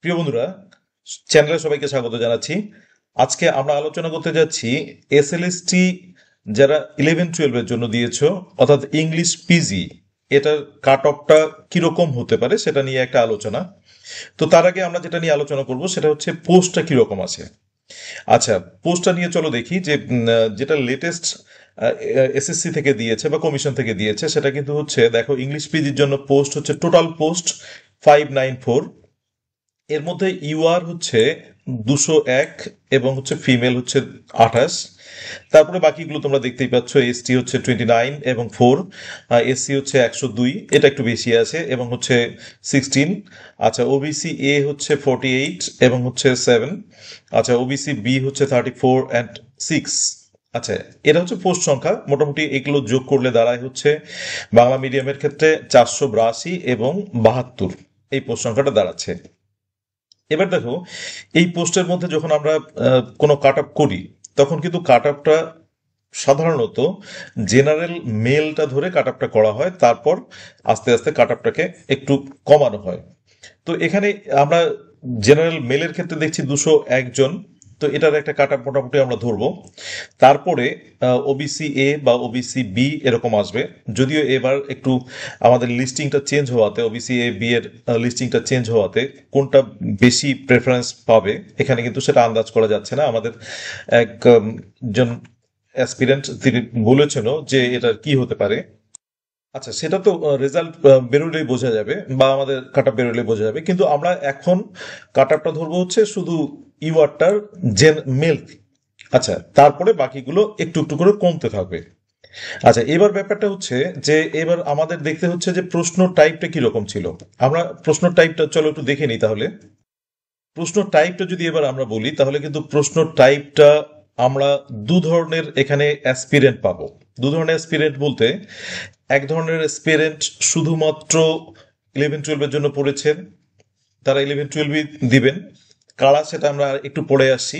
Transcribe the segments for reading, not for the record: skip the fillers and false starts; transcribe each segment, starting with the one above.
প্রিয় বন্ধুরা, চ্যানেলে সবাইকে স্বাগত জানাচ্ছি। আজকে আমরা আলোচনা করতে যাচ্ছি এসএলএসটি যারা 11-12 জন্য দিয়েছো, অর্থাৎ ইংলিশ পিজি, এটার কাট অফটা কিরকম হতে পারে সেটা নিয়ে একটা আলোচনা। তো তার আগে আমরা যেটা নিয়ে আলোচনা করব সেটা হচ্ছে পোস্টটা কিরকম আছে। আচ্ছা, পোস্টটা নিয়ে চলো দেখি যে যেটা লেটেস্ট এসএসসি থেকে দিয়েছে বা কমিশন থেকে দিয়েছে সেটা কিন্তু হচ্ছে, দেখো, ইংলিশ পিজির জন্য পোস্ট হচ্ছে টোটাল পোস্ট 594। এর মধ্যে ইউআর হচ্ছে 201 এবং হচ্ছে ফিমেল হচ্ছে 28। তারপরে বাকিগুলো তোমরা দেখতেই পাচ্ছ, এসটি হচ্ছে 29 এবং 4, এসসি হচ্ছে 102, এটা একটু বেশি আছে, এবং হচ্ছে 16। আচ্ছা, ওবিসি এ হচ্ছে 48 এবং হচ্ছে 7। আচ্ছা, ওবিসি বি হচ্ছে 34 অ্যান্ড 6। আচ্ছা, এটা হচ্ছে পোস্ট সংখ্যা। মোটামুটি এগুলো যোগ করলে দাঁড়ায় হচ্ছে বাংলা মিডিয়ামের ক্ষেত্রে 482 এবং 72, এই পোস্ট সংখ্যাটা দাঁড়াচ্ছে। এবার দেখো, এই পোস্টের মধ্যে যখন আমরা কোনো কাট আপ করি, তখন কিন্তু কাট আপটা সাধারণত জেনারেল মেলটা ধরে কাট আপটা করা হয়, তারপর আস্তে আস্তে কাট আপটাকে একটু কমানো হয়। তো এখানে আমরা জেনারেল মেলের ক্ষেত্রে দেখছি 201 জন। তো এটার একটা কাট আপ মোটামুটি আমরা ধরবো। তারপরে ওবিসি এ বা ওবিসি বি এরকম আসবে, যদিও এবার একটু আমাদের লিস্টিংটা চেঞ্জ হওয়াতে, ওবিসি এ বি এর লিস্টিংটা চেঞ্জ হওয়াতে কোনটা বেশি প্রেফারেন্স পাবে এখানে কিন্তু সেটা আন্দাজ করা যাচ্ছে না। আমাদের এক জন অ্যাসপিরেন্ট তিনি বলেছেনও যে এটা কি হতে পারে। আচ্ছা, সেটা তো রেজাল্ট বেরোলেই বোঝা যাবে বা আমাদের কাট আপ বেরোলেই বোঝা যাবে, কিন্তু আমরা এখন কাট আপটা ধরবো হচ্ছে শুধু ইউআরটার মেল। আচ্ছা, তারপরে বাকিগুলো একটু একটু করে কমতে থাকবে। আচ্ছা, এবার ব্যাপারটা হচ্ছে যে এবার আমাদের দেখতে হচ্ছে যে প্রশ্ন টাইপটা কিরকম ছিল। আমরা প্রশ্ন টাইপটা চলো একটু দেখে নিই তাহলে। প্রশ্ন টাইপটা যদি এবার আমরা বলি, তাহলে কিন্তু প্রশ্ন টাইপটা আমরা দু ধরনের এখানে অ্যাসপিরেন্ট পাবো। দু ধরনের অ্যাসপিরেন্ট বলতে, এক ধরনের অ্যাসপিরেন্ট শুধুমাত্র 11-12 জন্য পড়েছেন, তারা 11-12 দিবেন। কারা সেটা আমরা একটু পড়ে আসছি।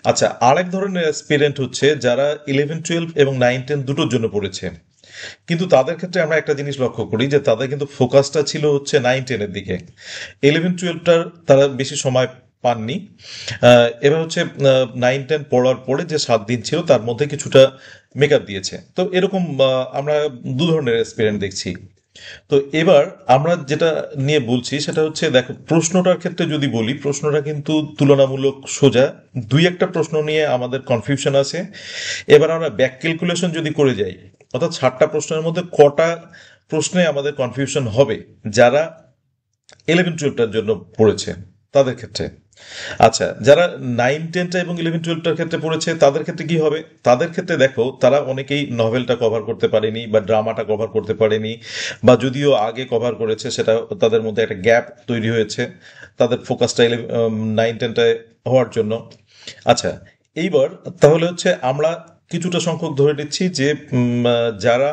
আচ্ছা, আরেক ধরনের অ্যাসপিরেন্ট হচ্ছে যারা 11-12 এবং 9-10 দুটোর জন্য পড়েছে, কিন্তু তাদের ক্ষেত্রে আমরা একটা জিনিস লক্ষ্য করি যে তাদের কিন্তু ফোকাসটা ছিল হচ্ছে 9-10-এর দিকে। 11-12টার তারা বেশি সময় পাননি। এবার হচ্ছে 9-10 পড়ার পরে যে 7 দিন ছিল তার মধ্যে কিছুটা মেকআপ দিয়েছে। তো এরকম আমরা দু ধরনের এক্সপেরিয়েন্স দেখছি। তো এবার আমরা যেটা নিয়ে বলছি সেটা হচ্ছে, দেখো, প্রশ্নটার ক্ষেত্রে যদি বলি, প্রশ্নটা কিন্তু তুলনামূলক সোজা। দুই একটা প্রশ্ন নিয়ে আমাদের কনফিউশন আছে। এবার আমরা ব্যাক ক্যালকুলেশন যদি করে যাই, অর্থাৎ 60টা প্রশ্নের মধ্যে কটা প্রশ্নে আমাদের কনফিউশন হবে যারা 11-12টার জন্য পড়েছে তাদের ক্ষেত্রে। আচ্ছা, যারা 9-10টা এবং 11-12টার ক্ষেত্রে পড়েছে তাদের ক্ষেত্রে কি হবে? তাদের ক্ষেত্রে দেখো, তারা অনেকেই নভেলটা কভার করতে পারেনি বা ড্রামাটা কভার করতে পারেনি, বা যদিও আগে কভার করেছে সেটা তাদের মধ্যে একটা গ্যাপ তৈরি হয়েছে তাদের ফোকাসটা 9-10টায় হওয়ার জন্য। আচ্ছা, এইবার তাহলে হচ্ছে আমরা কিছুটা সংখ্যক ধরে নিচ্ছি যে যারা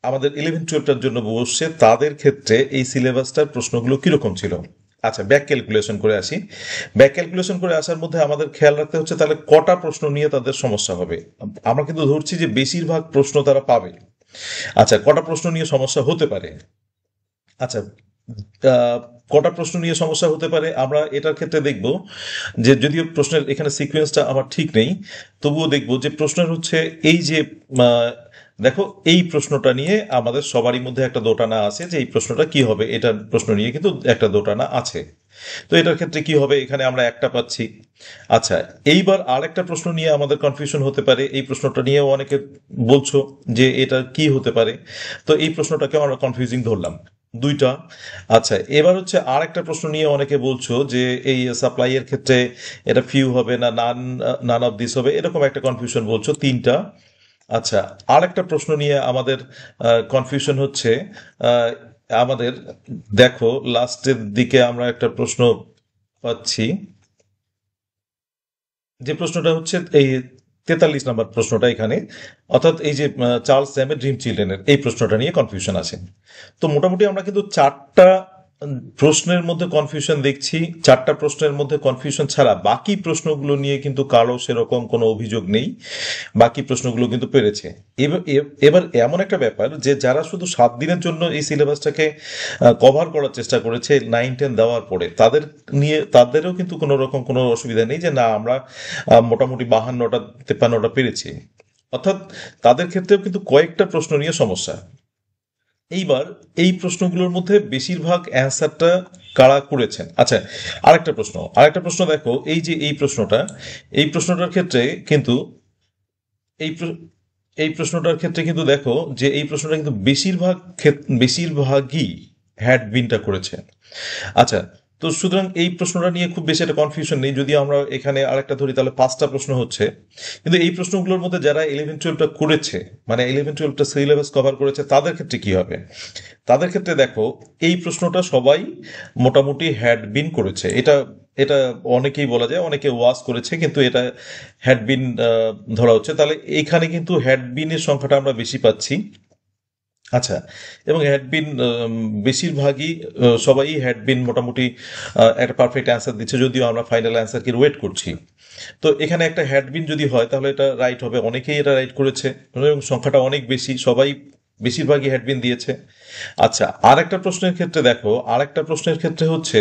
আমাদের 11-12টার জন্য বসছে তাদের ক্ষেত্রে এই সিলেবাসটার প্রশ্নগুলো কিরকম ছিল। আচ্ছা, ব্যাক ক্যালকুলেশন করে আসি। ব্যাক ক্যালকুলেশন করে আসার মধ্যে আমাদের খেয়াল রাখতে হচ্ছে তাহলে কটা প্রশ্ন নিয়ে তাদের সমস্যা হবে। আমরা কিন্তু ধরছি যে বেশিরভাগ প্রশ্ন তারা পাবে। আচ্ছা, কটা প্রশ্ন নিয়ে সমস্যা হতে পারে? আচ্ছা, কটা প্রশ্ন নিয়ে সমস্যা হতে পারে আমরা এটার ক্ষেত্রে দেখব যে, যদিও প্রশ্নের এখানে সিকোয়েন্সটা আমার ঠিক নেই, তবুও দেখব যে প্রশ্নের হচ্ছে এই যে দেখো, এই প্রশ্নটা নিয়ে আমাদের সবারই মধ্যে একটা দোটানা আছে যে এই প্রশ্নটা কি হবে। এটার প্রশ্ন নিয়ে কিন্তু একটা দোটানা আছে। তো এটার ক্ষেত্রে কি হবে, এখানে আমরা একটা পাচ্ছি। আচ্ছা, এইবার আর একটা প্রশ্ন নিয়ে আমাদের কনফিউশন হতে পারে। এই প্রশ্নটা নিয়েও অনেকে বলছো যে এটা কি হতে পারে। তো এই প্রশ্নটাকে আমরা কনফিউজিং ধরলাম, দুইটা। আচ্ছা, এবার হচ্ছে আর একটা প্রশ্ন নিয়ে অনেকে বলছো যে এই সাপ্লাই এর ক্ষেত্রে এটা ফিউ হবে না নান অফ দিস হবে, এরকম একটা কনফিউশন বলছো, তিনটা। আচ্ছা, আর একটা প্রশ্ন নিয়ে আমাদের কনফিউশন হচ্ছে আহ, আমাদের, দেখো, লাস্টের দিকে আমরা একটা প্রশ্ন পাচ্ছি, যে প্রশ্নটা হচ্ছে এই 43 নম্বর প্রশ্নটা এখানে, অর্থাৎ এই যে চার্লস স্যামের ড্রিম চিলড্রেনের এই প্রশ্নটা নিয়ে কনফিউশন আছে। তো মোটামুটি আমরা কিন্তু চারটা প্রশ্নের মধ্যে কনফিউশন দেখছি, 4টা প্রশ্নের মধ্যে কনফিউশন ছাড়া বাকি প্রশ্নগুলো নিয়ে কিন্তু কারো সেরকম কোনো অভিযোগ নেই, বাকি প্রশ্নগুলো কিন্তু পেরেছে। এবার এমন একটা ব্যাপার যে যারা শুধু 7 দিনের জন্য এই সিলেবাসটাকে কভার করার চেষ্টা করেছে 9-10 দেওয়ার পরে, তাদেরও কিন্তু কোনো রকম কোনো অসুবিধা নেই যে না আমরা মোটামুটি 52টা 53টা পেরেছি, অর্থাৎ তাদের ক্ষেত্রেও কিন্তু কয়েকটা প্রশ্ন নিয়ে সমস্যা। এইবার এই প্রশ্নগুলোর মধ্যে বেশিরভাগ অ্যান্সারটা কারা করেছেন। আচ্ছা, আরেকটা প্রশ্ন দেখো, এই যে এই প্রশ্নটার ক্ষেত্রে কিন্তু এই প্র- এই প্রশ্নটার ক্ষেত্রে কিন্তু দেখো যে এই প্রশ্নটা কিন্তু বেশিরভাগই হ্যাড বিনটা করেছে। আচ্ছা, তো সুতরাং এই প্রশ্নটা নিয়ে খুব বেশি একটা কনফিউশন নেই। যদি আমরা এখানে আরেকটা ধরি তাহলে 5টা প্রশ্ন হচ্ছে, কিন্তু এই প্রশ্নগুলোর মধ্যে যারা 11-12টা করেছে, মানে 11-12টা সিলেবাস কভার করেছে, তাদের ক্ষেত্রে কি হবে? তাদের ক্ষেত্রে দেখো এই প্রশ্নটা সবাই মোটামুটি হ্যাড বিন করেছে। এটা এটা অনেকেই বলা যায়, অনেকে ওয়াশ করেছে, কিন্তু এটা হ্যাড বিন ধরা হচ্ছে। তাহলে এখানে কিন্তু হ্যাড বিনের সংখ্যাটা আমরা বেশি পাচ্ছি। আচ্ছা, এবং হ্যাডবিন বেশিরভাগই সবাই হ্যাডবিন মোটামুটি একটা পারফেক্ট অ্যান্সার দিচ্ছে, যদিও আমরা ফাইনাল অ্যান্সারকে ওয়েট করছি। তো এখানে একটা হ্যাডবিন যদি হয় তাহলে এটা রাইট হবে, অনেকেই এটা রাইট করেছে এবং সংখ্যাটা অনেক বেশি, সবাই বেশিরভাগই হ্যাডবিন দিয়েছে। আচ্ছা, আরেকটা প্রশ্নের ক্ষেত্রে হচ্ছে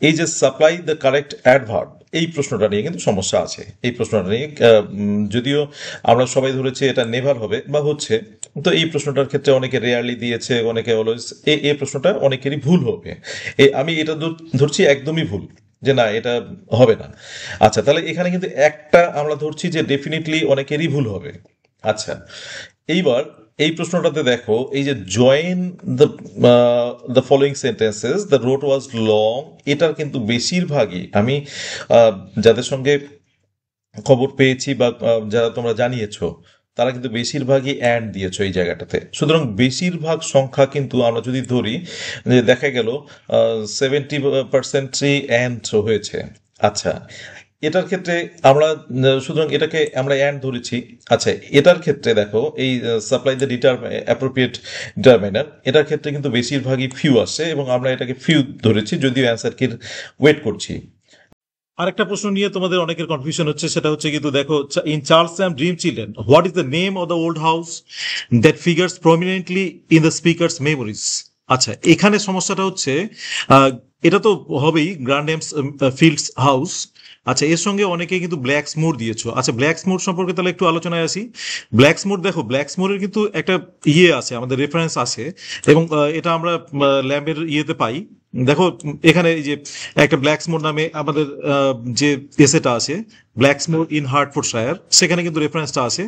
এই যে সাপ্লাই দ্য কারেক্ট অ্যাডভার্ব, এই প্রশ্নটা নিয়ে কিন্তু সমস্যা আছে। এই প্রশ্নটা নিয়ে যদিও আমরা সবাই ধরেছি এটা নেভার হবে বা হচ্ছে, তো এই প্রশ্নটার ক্ষেত্রে অনেকে রেয়ারলি দিয়েছে, অনেকে অলওয়েজ, এই প্রশ্নটা অনেকেরই ভুল হবে। আমি এটা ধরছি একদমই ভুল, যে না এটা হবে না। আচ্ছা, তাহলে এখানে কিন্তু একটা আমরা ধরছি যে ডেফিনেটলি অনেকেরই ভুল হবে। আচ্ছা, এইবার এই প্রশ্নটাতে দেখো এই যে join the the following sentences the road was long, এটার কিন্তু বেশিরভাগই আমি যাদের সঙ্গে খবর পেয়েছি বা যারা তোমরা জানিয়েছো, তারা কিন্তু বেশিরভাগই অ্যান্ড দিয়েছো এই জায়গাটাতে। সুতরাং বেশিরভাগ সংখ্যা কিন্তু আমরা যদি ধরি যে দেখা গেল 70%ই অ্যান্ড হয়েছে। আচ্ছা, এটার ক্ষেত্রে আমরা সুতরাং এটাকে আমরা অ্যান্ড ধরেছি। আচ্ছা, এটার ক্ষেত্রে দেখো এই সাপ্লাই দ্য অ্যাপ্রোপ্রিয়েট ডিটারমাইনার, এটার ক্ষেত্রে কিন্তু বেশিরভাগই ফিউ আসছে এবং আমরা এটাকে ফিউ ধরেছি, যদিও অ্যান্সার কি ওয়েট করছি। আরেকটা প্রশ্ন নিয়ে তোমাদের অনেকের কনফিউশন হচ্ছে, সেটা হচ্ছে কিন্তু দেখো ইন চার্লস স্যাম dream children what is the name of the old house that figures prominently in the speaker's memories. আচ্ছা, এখানে সমস্যাটা হচ্ছে এটা তো হবেই গ্র্যান্ডএমস ফিল্ডস হাউস। আচ্ছা, এর সঙ্গে অনেকে কিন্তু ব্ল্যাকসমোর দিয়েছো। আচ্ছা, ব্ল্যাকসমোর সম্পর্কে তাহলে একটু আলোচনায় আসি। ব্ল্যাকসমোর দেখো, ব্ল্যাকসমোরের কিন্তু একটা আছে, আমাদের রেফারেন্স আছে, এবং এটা আমরা ল্যাম্বের ইয়েতে পাই। দেখো এখানে এই যে একটা ব্ল্যাকসমোর নামে আমাদের যে এসেটা আছে, ব্ল্যাকসমোর ইন হার্টফোর্ডশায়ার, সেখানে কিন্তু রেফারেন্সটা আছে।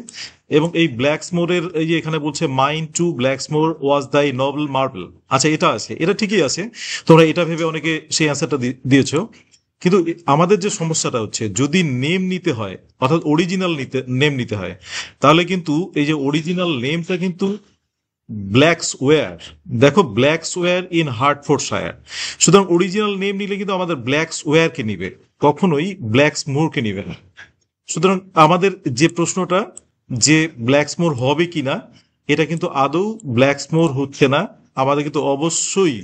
এবং এই ব্ল্যাকসমোরের এই যে এখানে বলছে মাইন টু ব্ল্যাকসমোর ওয়াজ দাই নভেল মার্বেল। আচ্ছা, এটা আছে, এটা ঠিকই আছে, তোমরা এটা ভেবে অনেকে সেই অ্যান্সারটা দিয়েছো। কিন্তু আমাদের যে সমস্যাটা হচ্ছে, যদি নেম নিতে হয়, অর্থাৎ অরিজিনাল নেম নিতে হয়, তাহলে কিন্তু এই যে অরিজিনাল নেমটা কিন্তু ব্ল্যাকসওয়্যার। দেখো, ব্ল্যাকসওয়্যার ইন হার্টফোর্ডশায়ার, সুতরাং অরিজিনাল নেম নিলে কিন্তু আমাদের ব্ল্যাকসওয়্যারকে নিবে, কখনোই ব্ল্যাকসমোরকে নিবে না। সুতরাং আমাদের যে প্রশ্নটা যে ব্ল্যাকসমোর হবে কিনা, এটা কিন্তু আদৌ ব্ল্যাকসমোর হচ্ছে না, আমাদের কিন্তু অবশ্যই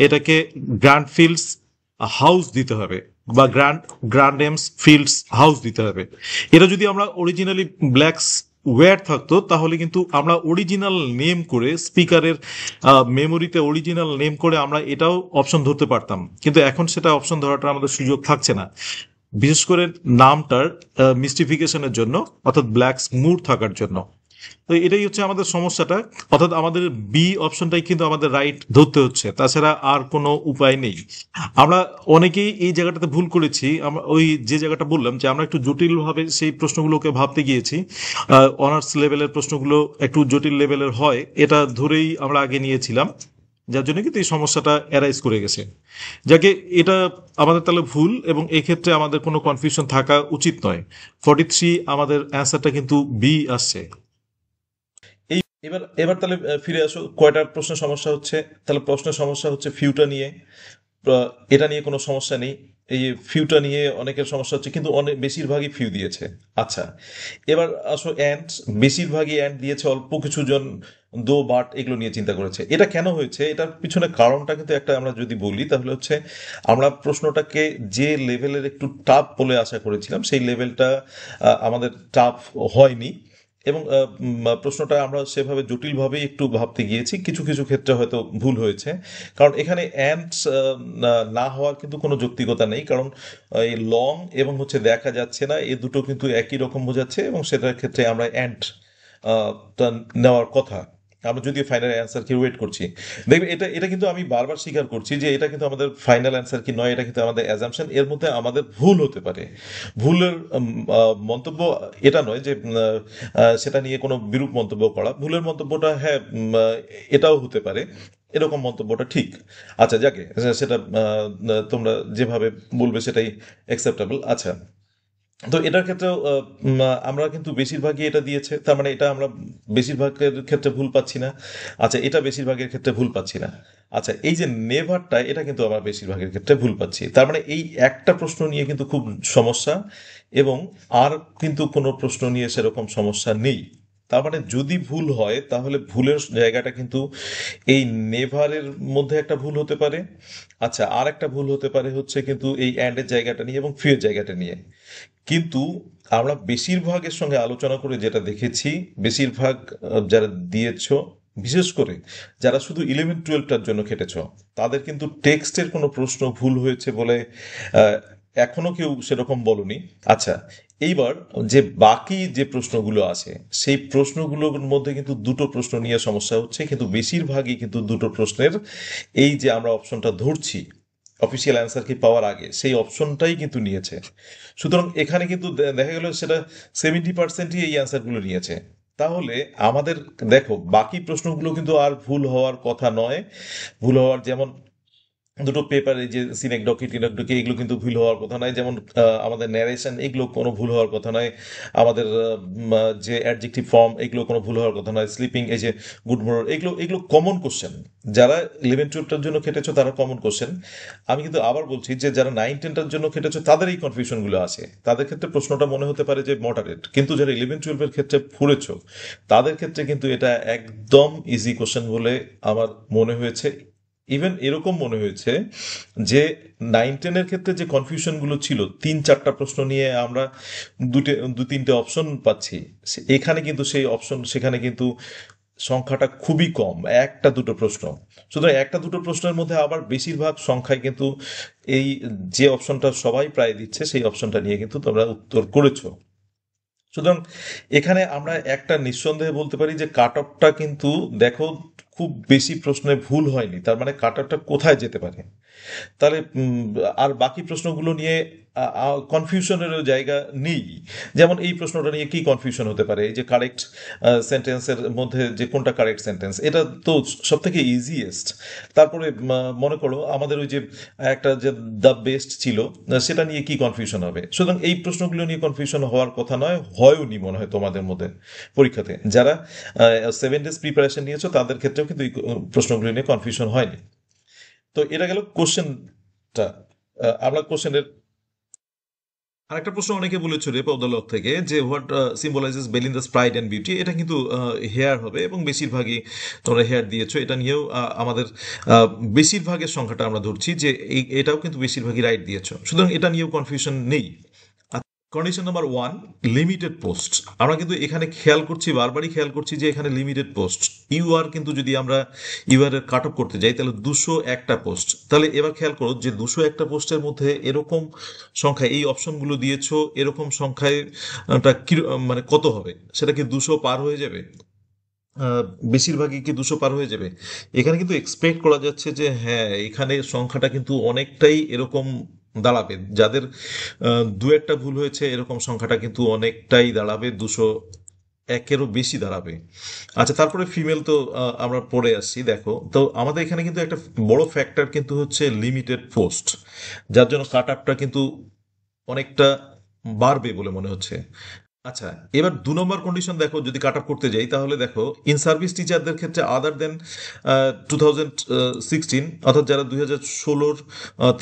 এটাকে গ্র্যান্ডফিল্ডস হাউস দিতে হবে বা গ্র্যান্ডএমস ফিল্ডস হাউস দিতে হবে। এটা যদি আমরা অরিজিনালি ব্ল্যাকস ওয়্যার থাকতো, তাহলে কিন্তু আমরা অরিজিনাল নেম করে স্পিকারের মেমোরিতে অরিজিনাল নেম করে আমরা এটাও অপশন ধরতে পারতাম, কিন্তু এখন সেটা অপশন ধরাটা আমাদের সুযোগ থাকছে না, বিশেষ করে নামটার মিস্টিফিকেশনের জন্য, অর্থাৎ ব্ল্যাকসমোর থাকার জন্য। তো এটাই হচ্ছে আমাদের সমস্যাটা, অর্থাৎ আমাদের বি অপশনটাই কিন্তু আমাদের রাইট ধরতে হচ্ছে, তাছাড়া আর কোনো উপায় নেই। আমরা অনেকেই এই জায়গাটাতে ভুল করেছি, আমরা ওই যে জায়গাটা বললাম যে আমরা একটু জটিলভাবে সেই প্রশ্নগুলোকে ভাবতে গিয়েছি। অনার্স লেভেলের প্রশ্নগুলো একটু জটিল লেভেলের হয়, এটা ধরেই আমরা আগে নিয়েছিলাম, যার জন্য কিন্তু এই সমস্যাটা অ্যারাইজ করে গেছে। যাকে এটা আমাদের তাহলে ভুল, এবং এই ক্ষেত্রে আমাদের কোনো কনফিউশন থাকা উচিত নয়। 43 আমাদের অ্যান্সারটা কিন্তু বি আসছে। এবার এবার তাহলে ফিরে আসো, কয়টা প্রশ্নের সমস্যা হচ্ছে? তাহলে প্রশ্নের সমস্যা হচ্ছে ফিউটা নিয়ে। এটা নিয়ে কোনো সমস্যা নেই। এই ফিউটা নিয়ে অনেকের সমস্যা হচ্ছে, কিন্তু অনেক বেশিরভাগই ফিউ দিয়েছে। আচ্ছা, এবার আসো অ্যান্ড, বেশিরভাগই অ্যান্ড দিয়েছে, অল্প কিছু জন দো বাট এগুলো নিয়ে চিন্তা করেছে। এটা কেন হয়েছে, এটার পিছনে কারণটা কিন্তু একটা আমরা যদি বলি তাহলে হচ্ছে আমরা প্রশ্নটাকে যে লেভেলের একটু টাফ বলে আশা করেছিলাম সেই লেভেলটা আমাদের টাফ হয়নি, এবং প্রশ্নটা আমরা সেভাবে জটিলভাবেই একটু ভাবতে গিয়েছি, কিছু কিছু ক্ষেত্রে হয়তো ভুল হয়েছে। কারণ এখানে অ্যান্ড না হওয়ার কিন্তু কোনো যৌক্তিকতা নেই, কারণ এই লং এবং হচ্ছে দেখা যাচ্ছে না এ দুটো কিন্তু একই রকম বোঝাচ্ছে, এবং সেটার ক্ষেত্রে আমরা অ্যান্ড নেওয়ার কথা। আমরা যদিও ফাইনাল অ্যান্সার কি ওয়েট করছি, দেখবে এটা এটা কিন্তু আমি বারবার স্বীকার করছি যে এটা কিন্তু আমাদের ফাইনাল অ্যান্সার কি নয়, এটা কিন্তু আমাদের অ্যাজাম্পশন, এর মধ্যে আমাদের ভুল হতে পারে। ভুলের মন্তব্য এটা নয় যে সেটা নিয়ে কোনো বিরূপ মন্তব্য করা, ভুলের মন্তব্যটা হ্যাঁ এটাও হতে পারে, এরকম মন্তব্যটা ঠিক। আচ্ছা যাকে সেটা তোমরা যেভাবে বলবে সেটাই অ্যাকসেপ্টেবল। আচ্ছা, তো এটার ক্ষেত্রেও আমরা কিন্তু বেশিরভাগই এটা দিয়েছে, তার মানে এটা আমরা বেশিরভাগের ক্ষেত্রে ভুল পাচ্ছি না। আচ্ছা, এটা বেশিরভাগের ক্ষেত্রে ভুল পাচ্ছি না। আচ্ছা, এই যে নেভারটা এটা কিন্তু আমরা বেশিরভাগের ক্ষেত্রে ভুল পাচ্ছি, তার মানে এই একটা প্রশ্ন নিয়ে কিন্তু খুব সমস্যা, এবং আর কিন্তু কোনো প্রশ্ন নিয়ে সেরকম সমস্যা নেই। তার মানে যদি ভুল হয় তাহলে ভুলের জায়গাটা কিন্তু এই নেভারের মধ্যে একটা ভুল হতে পারে। আচ্ছা, আর একটা ভুল হতে পারে হচ্ছে কিন্তু এই অ্যান্ডের জায়গাটা নিয়ে এবং ফিয়ের জায়গাটা নিয়ে। কিন্তু আমরা বেশিরভাগের সঙ্গে আলোচনা করে যেটা দেখেছি, বেশিরভাগ যারা দিয়েছ, বিশেষ করে যারা শুধু 11-12টার জন্য খেটেছ, তাদের কিন্তু টেক্সটের কোনো প্রশ্ন ভুল হয়েছে বলে আহ, এখনো কেউ সেরকম বলনি। আচ্ছা, এইবার যে বাকি যে প্রশ্নগুলো আছে সেই প্রশ্নগুলোর মধ্যে কিন্তু দুটো প্রশ্ন নিয়ে সমস্যা হচ্ছে, কিন্তু বেশিরভাগই কিন্তু দুটো প্রশ্নের এই যে আমরা অপশনটা ধরছি অফিসিয়াল অ্যান্সার কি পাওয়ার আগে সেই অপশনটাই কিন্তু নিয়েছে। সুতরাং এখানে কিন্তু দেখা গেল সেটা 70%ই এই অ্যান্সারগুলো নিয়েছে। তাহলে আমাদের দেখো বাকি প্রশ্নগুলো কিন্তু আর ভুল হওয়ার কথা নয়। ভুল হওয়ার যেমন দুটো পেপারে যে সিনেকডকি টিনেকডকি এগুলো কিন্তু ভুল হওয়ার কথা নয়, যেমন আমাদের ন্যারেশন এগুলো কোনো ভুল হওয়ার কথা নয়, আমাদের যে অ্যাডজেক্টিভ ফর্ম এগুলো কোনো ভুল হওয়ার কথা নয়, স্লিপিং এই যে গুড মর্নিং এগুলো এগুলো কমন কোশ্চেন। যারা 11-12টার জন্য খেটেছো তারা কমন কোশ্চেন। আমি কিন্তু আবার বলছি যে যারা 9-10টার জন্য খেটেছো তাদের এই কনফিউশনগুলো আছে, তাদের ক্ষেত্রে প্রশ্নটা মনে হতে পারে যে মডারেট, কিন্তু যারা 11-12এর ক্ষেত্রে পড়েছো তাদের ক্ষেত্রে কিন্তু এটা একদম ইজি কোশ্চেন বলে আমার মনে হয়েছে। ইভেন এরকম মনে হয়েছে যে 9-10-এর ক্ষেত্রে যে কনফিউশনগুলো ছিল, 3-4টা প্রশ্ন নিয়ে আমরা দু তিনটে অপশন পাচ্ছি, এখানে কিন্তু সেই অপশন সেখানে কিন্তু সংখ্যাটা খুবই কম, একটা দুটো প্রশ্ন। সুতরাং একটা দুটো প্রশ্নের মধ্যে আবার বেশিরভাগ সংখ্যায় কিন্তু এই যে অপশনটা সবাই প্রায় দিচ্ছে সেই অপশনটা নিয়ে কিন্তু তোমরা উত্তর করেছো। সুতরাং এখানে আমরা একটা নিঃসন্দেহে বলতে পারি যে কাট অফটা কিন্তু দেখো খুব বেশি প্রশ্নে ভুল হয়নি, তার মানে কাট অফটা কোথায় যেতে পারে। তাহলে আর বাকি প্রশ্নগুলো নিয়ে কনফিউশনেরও জায়গা নেই। যেমন এই প্রশ্নটা নিয়ে কি কনফিউশন হতে পারে, এই যে কারেক্ট সেন্টেন্সের মধ্যে যে কোনটা কারেক্ট সেন্টেন্স, এটা তো সব থেকে ইজিয়েস্ট। তারপরে মনে করো আমাদের ওই যে একটা যে দ্য বেস্ট ছিল, সেটা নিয়ে কি কনফিউশন হবে। সুতরাং এই প্রশ্নগুলো নিয়ে কনফিউশন হওয়ার কথা নয়, হয়ওনি মনে হয় তোমাদের মধ্যে পরীক্ষাতে। যারা 7 days প্রিপারেশন নিয়েছো তাদের ক্ষেত্রেও কিন্তু এই প্রশ্নগুলো নিয়ে কনফিউশন হয়নি। তো এটা গেল কোশ্চেনটা। আমরা কোশ্চেনের আরেকটা প্রশ্ন অনেকে বলেছিল রেপদালক থেকে যে what symbolises Belinda's pride and beauty, এটা কিন্তু হেয়ার হবে, এবং বেশিরভাগই তোমরা হেয়ার দিয়েছো। এটা নিয়েও আমাদের বেশিরভাগের সংখ্যাটা আমরা ধরছি যে এটাও কিন্তু বেশিরভাগই রাইট দিয়েছো, সুতরাং এটা নিয়েও কনফিউশন নেই। Condition number 1, limited post. আমরা কিন্তু এখানে খেয়াল করছি, বারবারই খেয়াল করছি যে এখানে লিমিটেড পোস্ট। ইউআর কিন্তু যদি আমরা ইউআর এর কাট অফ করতে যাই তাহলে 201টা পোস্ট। তাহলে এবার খেয়াল করো যে 201টা পোস্টের মধ্যে এরকম সংখ্যায় এই অপশনগুলো দিয়েছো, এরকম সংখ্যায় মানে কত হবে, সেটা কি 200 পার হয়ে যাবে? বেশিরভাগই কি 200 পার হয়ে যাবে? এখানে কিন্তু এক্সপেক্ট করা যাচ্ছে যে হ্যাঁ এখানে সংখ্যাটা কিন্তু অনেকটাই এরকম দাঁড়াবে, যাদের দু একটা ভুল হয়েছে এরকম সংখ্যাটা কিন্তু অনেকটাই দাঁড়াবে, 201-এরও বেশি দাঁড়াবে। আচ্ছা, তারপরে ফিমেল তো আমরা পড়ে আসছি। দেখো তো আমাদের এখানে কিন্তু একটা বড় ফ্যাক্টর কিন্তু হচ্ছে লিমিটেড পোস্ট, যার জন্য কাট আপটা কিন্তু অনেকটা বাড়বে বলে মনে হচ্ছে। আচ্ছা, এবার ২ নম্বর কন্ডিশন দেখো, যদি কাট অফ করতে যাই তাহলে দেখো ইন সার্ভিস টিচারদের ক্ষেত্রে আদার দেন 2016, অর্থাৎ যারা 2016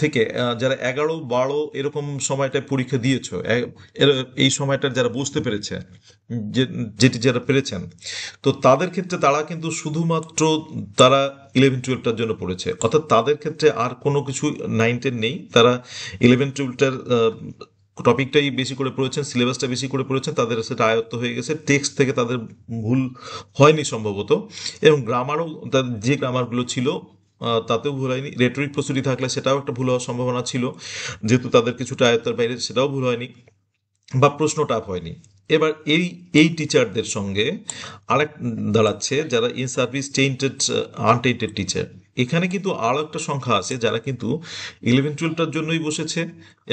থেকে যারা 11-12 এরকম সময়টায় পরীক্ষা দিয়েছো, এই সময়টার যারা বুঝতে পেরেছে, যে যেটি যারা পেরেছেন, তো তাদের ক্ষেত্রে তারা কিন্তু শুধুমাত্র তারা 11-12টার জন্য পড়েছে, অর্থাৎ তাদের ক্ষেত্রে আর কোনো কিছু 9-10 নেই। তারা 11-12টার টপিকটাই বেশি করে পড়েছেন, সিলেবাসটা বেশি করে পড়েছেন, তাদের সেটা আয়ত্ত হয়ে গেছে, টেক্সট থেকে তাদের ভুল হয়নি সম্ভবত, এবং গ্রামারও যে গ্রামারগুলো ছিল তাতেও ভুল হয়নি। রেটরিক প্রস্তুতি থাকলে সেটাও একটা ভুল হওয়ার সম্ভাবনা ছিল, যেহেতু তাদের কিছুটা আয়ত্তের বাইরে, সেটাও ভুল হয়নি, বা প্রশ্ন টাফ হয়নি। এবার এই টিচারদের সঙ্গে আরেক দাঁড়াচ্ছে যারা in service tainted untainted teacher. এখানে কিন্তু আরও একটা সংখ্যা আছে যারা কিন্তু 11-12টার জন্যই বসেছে,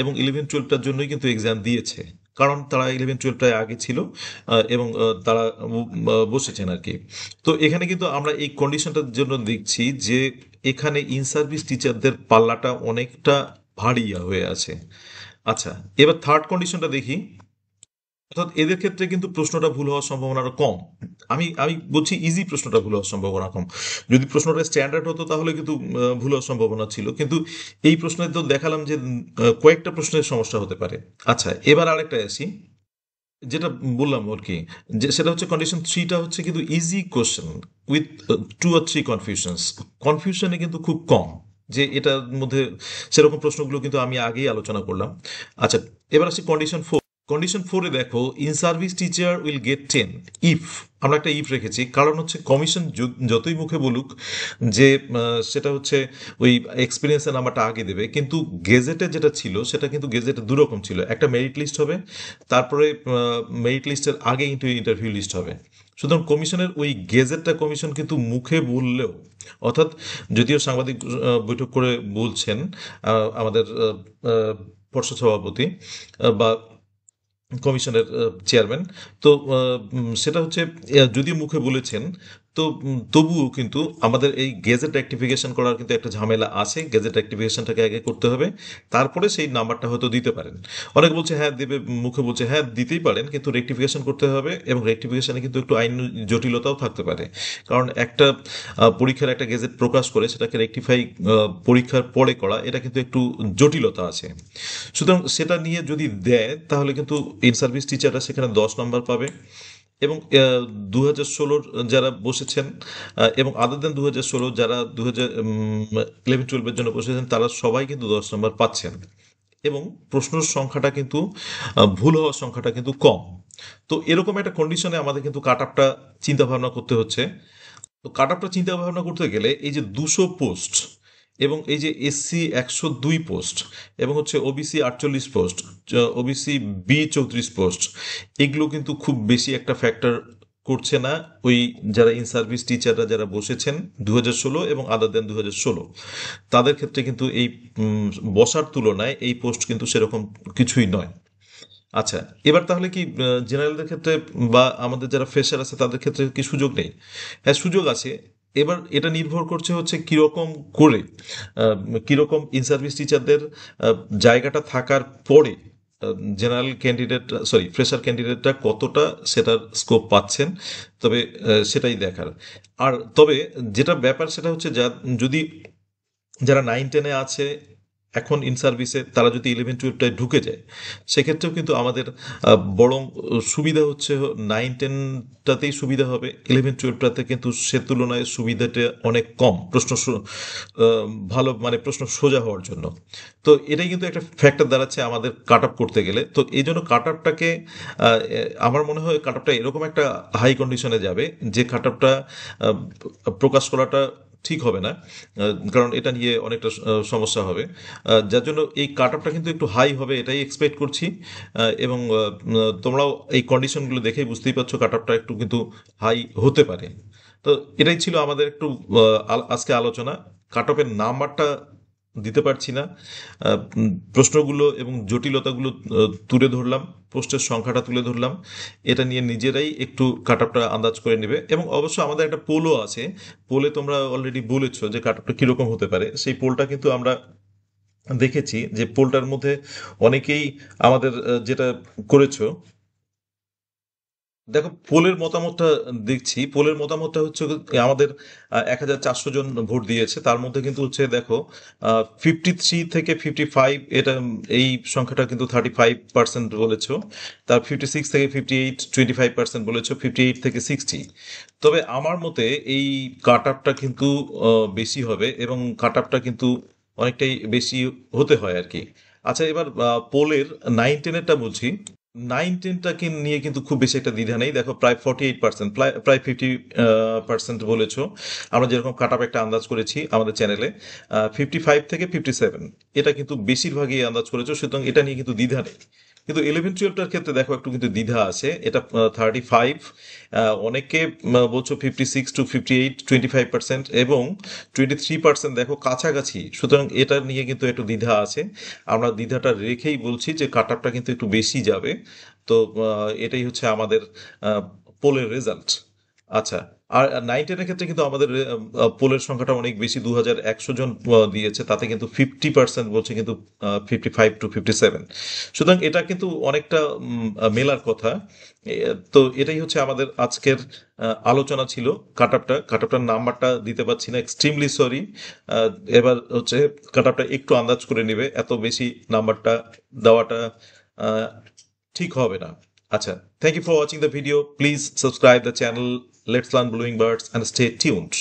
এবং 11-12টার জন্যই কিন্তু এক্সাম দিয়েছে, কারণ তারা 11-12টায় আগে ছিল, এবং তারা বসেছেন আর কি। তো এখানে কিন্তু আমরা এই কন্ডিশনটার জন্য দেখছি যে এখানে ইন সার্ভিস টিচারদের পাল্লাটা অনেকটা ভারী হয়ে আছে। আচ্ছা, এবার থার্ড কন্ডিশনটা দেখি। অর্থাৎ এদের ক্ষেত্রে কিন্তু প্রশ্নটা ভুল হওয়ার সম্ভাবনা আরো কম। আমি আমি বলছি ইজি প্রশ্নটা ভুল হওয়ার সম্ভাবনা কম। যদি প্রশ্নটা স্ট্যান্ডার্ড হতো তাহলে কিন্তু ভুল হওয়ার সম্ভাবনা ছিল, কিন্তু এই প্রশ্নে তো দেখালাম যে কয়েকটা প্রশ্নের সমস্যা হতে পারে। আচ্ছা, এবার আরেকটা আসি, যেটা বললাম আর কি, যে সেটা হচ্ছে কন্ডিশন থ্রিটা হচ্ছে কিন্তু easy question with 2 or 3 confusions. কনফিউশনে কিন্তু খুব কম, যে এটার মধ্যে সেরকম প্রশ্নগুলো কিন্তু আমি আগেই আলোচনা করলাম। আচ্ছা, এবার আসি কন্ডিশন 4। কন্ডিশন 4-এ দেখো in service teacher will get 10 if, আমরা একটা ইফ রেখেছি, কারণ হচ্ছে কমিশন যতই মুখে বলুক যে সেটা হচ্ছে ওই এক্সপিরিয়েন্সের নাম্বারটা আগে দেবে, কিন্তু গেজেটে যেটা ছিল সেটা কিন্তু গেজেটে দুরকম ছিল, একটা মেরিট লিস্ট হবে, তারপরে মেরিট লিস্টের আগে ইন্টারভিউ লিস্ট হবে। সুতরাং কমিশনের ওই গেজেটটা কমিশন কিন্তু মুখে বললেও, অর্থাৎ যদিও সাংবাদিক বৈঠক করে বলছেন আমাদের পর্ষদ সভাপতি বা কমিশনের চেয়ারম্যান, তো সেটা হচ্ছে যদিও মুখে বলেছেন, তো তবুও কিন্তু আমাদের এই গেজেট রেক্টিফিকেশন করার কিন্তু একটা ঝামেলা আছে। গেজেট রেক্টিফিকেশনটাকে আগে করতে হবে, তারপরে সেই নাম্বারটা হয়তো দিতে পারেন। অনেক বলছে হ্যাঁ দেবে, মুখে বলছে হ্যাঁ দিতেই পারেন, কিন্তু রেক্টিফিকেশন করতে হবে, এবং রেক্টিফিকেশনে কিন্তু একটু আইন জটিলতাও থাকতে পারে, কারণ একটা পরীক্ষার একটা গেজেট প্রকাশ করে সেটাকে রেক্টিফাই পরীক্ষার পরে করা, এটা কিন্তু একটু জটিলতা আছে। সুতরাং সেটা নিয়ে যদি দেয় তাহলে কিন্তু ইন সার্ভিস টিচাররা সেখানে 10 নম্বর পাবে, এবং 2016 যারা বসেছেন, এবং আদার দেন 2016 যারা 2011-12-এর জন্য বসেছেন, তারা সবাই কিন্তু 10 নম্বর পাচ্ছেন, এবং প্রশ্নের সংখ্যাটা কিন্তু ভুল হওয়ার সংখ্যাটা কিন্তু কম। তো এরকম একটা কন্ডিশনে আমাদের কিন্তু কাট আপটা চিন্তা ভাবনা করতে হচ্ছে। তো কাট আপটা চিন্তা ভাবনা করতে গেলে এই যে 200 পোস্ট, এবং এই যে এসসি 102 পোস্ট, এবং হচ্ছে OBC 48 post, OBC B 34 post, এগুলো কিন্তু খুব বেশি একটা ফ্যাক্টর করছে না ওই যারা ইন সার্ভিস টিচাররা যারা বসেছেন 2016 এবং আদার দেন 2016, তাদের ক্ষেত্রে কিন্তু এই বসার তুলনায় এই পোস্ট কিন্তু সেরকম কিছুই নয়। আচ্ছা, এবার তাহলে কি জেনারেলদের ক্ষেত্রে বা আমাদের যারা ফ্রেশার আছে তাদের ক্ষেত্রে কি সুযোগ নেই? হ্যাঁ, সুযোগ আছে। এবার এটা নির্ভর করছে হচ্ছে কিরকম করে, আহ, কিরকম ইন সার্ভিস টিচারদের জায়গাটা থাকার পরে জেনারেল ক্যান্ডিডেট, সরি ফ্রেশার ক্যান্ডিডেটটা কতটা সেটার স্কোপ পাচ্ছেন, তবে সেটাই দেখার। আর তবে যেটা ব্যাপার সেটা হচ্ছে যদি যারা 9-10-এ আছে এখন ইন সার্ভিসে, তারা যদি 11-12টায় ঢুকে যায়, সেক্ষেত্রেও কিন্তু আমাদের বরং সুবিধা হচ্ছে 9-10টাতেই সুবিধা হবে, 11-12টাতে কিন্তু সে তুলনায় সুবিধাটা অনেক কম, আহ, ভালো মানে প্রশ্ন সোজা হওয়ার জন্য। তো এটাই কিন্তু একটা ফ্যাক্টর দাঁড়াচ্ছে আমাদের কাট আপ করতে গেলে। তো এই জন্য কাট আপটাকে, আমার মনে হয় কাট আপটা এরকম একটা হাই কন্ডিশনে যাবে যে কাট আপটা প্রকাশ করাটা ঠিক হবে না, কারণ এটা নিয়ে অনেকটা সমস্যা হবে, যার জন্য এই কাট আপটা কিন্তু একটু হাই হবে এটাই এক্সপেক্ট করছি। এবং তোমরাও এই কন্ডিশনগুলো দেখেই বুঝতেই পারছো কাট আপটা একটু কিন্তু হাই হতে পারে। তো এটাই ছিল আমাদের একটু আজকে আলোচনা। কাট অফের নাম্বারটা দিতে পারছি না, প্রশ্নগুলো এবং জটিলতাগুলো তুলে ধরলাম, পোস্টের সংখ্যাটা তুলে ধরলাম, এটা নিয়ে নিজেরাই একটু কাট আপটা আন্দাজ করে নেবে। এবং অবশ্য আমাদের একটা পোলও আছে, পোলে তোমরা অলরেডি বলেছো যে কাট আপটা কীরকম হতে পারে, সেই পোলটা কিন্তু আমরা দেখেছি, যে পোলটার মধ্যে অনেকেই আমাদের যেটা করেছো দেখো, পোলের মতামতটা দেখছি। পোলের মতামতটা হচ্ছে আমাদের 1400 জন ভোট দিয়েছে, তার মধ্যে কিন্তু হচ্ছে দেখো 53 থেকে 55, এটা এই সংখ্যাটা কিন্তু 35% বলেছ। তার 56 থেকে 58 25% বলেছ, 58 থেকে 60। তবে আমার মতে এই কাট আপটা কিন্তু বেশি হবে, এবং কাট আপটা কিন্তু অনেকটাই বেশি হতে হয় আর কি। আচ্ছা, এবার পোলের 9-10-এরটা বলছি। 9-10টাকে নিয়ে কিন্তু খুব বেশি একটা দ্বিধা নেই। দেখো, প্রায় 48%, প্রায় 50% বলেছো। আমরা যেরকম কাট আপ একটা আন্দাজ করেছি আমাদের চ্যানেলে, 55 থেকে 57, এটা কিন্তু বেশিরভাগই আন্দাজ করেছো, সুতরাং এটা নিয়ে কিন্তু দ্বিধা নেই। কিন্তু 11-12টার ক্ষেত্রে দেখো একটু কিন্তু দ্বিধা আছে। এটা 35, অনেকে বলছো 56 to 58, 25%, এবং 23% দেখো কাছাকাছি, সুতরাং এটা নিয়ে কিন্তু একটু দ্বিধা আছে। আমরা দ্বিধাটা রেখেই বলছি যে কাট আপটা কিন্তু একটু বেশি যাবে। তো এটাই হচ্ছে আমাদের পোলের রেজাল্ট। আচ্ছা, আর 9-10-এর ক্ষেত্রে কিন্তু আমাদের পোলের সংখ্যাটা অনেক বেশি, 2100 জন দিয়েছে, তাতে কিন্তু 50% বলছে কিন্তু 55 to 57। সুতরাং এটা কিন্তু অনেকটা মেলার কথা। তো এটাই হচ্ছে আমাদের আজকের আলোচনা ছিল। কাট আপটার নাম্বারটা দিতে পারছি না, এক্সট্রিমলি সরি। এবার হচ্ছে কাট আপটা একটু আন্দাজ করে নেবে, এত বেশি নাম্বারটা দেওয়াটা আহ, ঠিক হবে না। আচ্ছা, thank you for watching the video. Please subscribe the channel Let's Learn Blowing Birds and stay tuned.